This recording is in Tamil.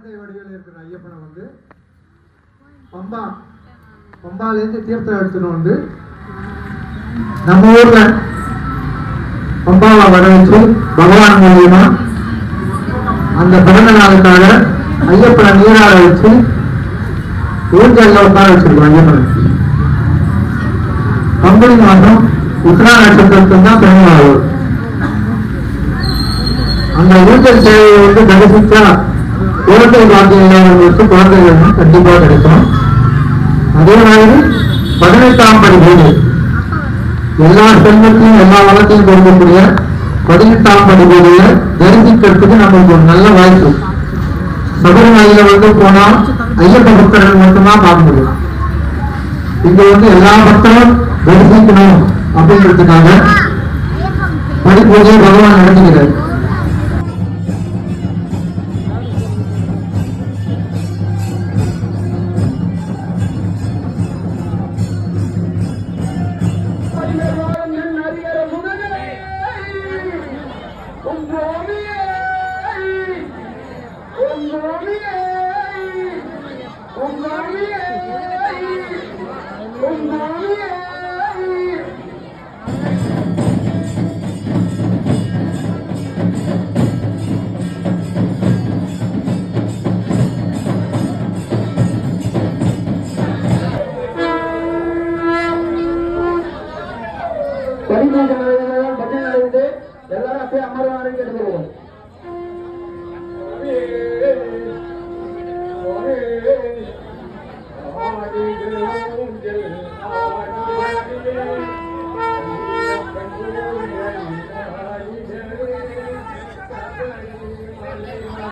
குழந்தை வடிவில் இருக்கிற ஐயப்பனை வந்து பம்பாலேருந்து தீர்த்தம் எடுத்துன்னு வந்து நம்ம ஊர்ல பம்பாவை வர வச்சு பகவான் மூலியமா அந்த பிறந்த நாளுக்காக ஐயப்பனை நீராட வச்சு ஊஞ்சல்ல உட்கார வச்சிருக்கோம். ஐயப்பனை பங்குனி மாதம் உத்தரா நட்சத்திரத்துக்கு தான் பிறந்த நாள். அந்த ஊஞ்சல் சேவையை வந்து தரிசித்தா குழந்தை பாக்கியம் இல்லாதவங்களுக்கு குழந்தைகள் கண்டிப்பா கிடைக்கும். அதே மாதிரி 18ஆம் படி பூஜை எல்லா செல்வத்தையும் எல்லா வளத்தையும் கொடுக்கக்கூடிய 18ஆம் படி பூஜையை தரிசிக்கிறதுக்கு நம்மளுக்கு ஒரு நல்ல வாய்ப்பு. சபரிமலையில வந்து போனா ஐயப்ப பக்தர்கள் மட்டும்தான் பார்க்க முடியும். இங்க வந்து எல்லா பக்தரும் தரிசிக்கணும் அப்படிங்கிறதுக்காக படி பூஜையை பகவான் நடத்துகிறார். எல்லாரும் அப்படியே அமர்வாரு கேட்டுக்கிறோம்.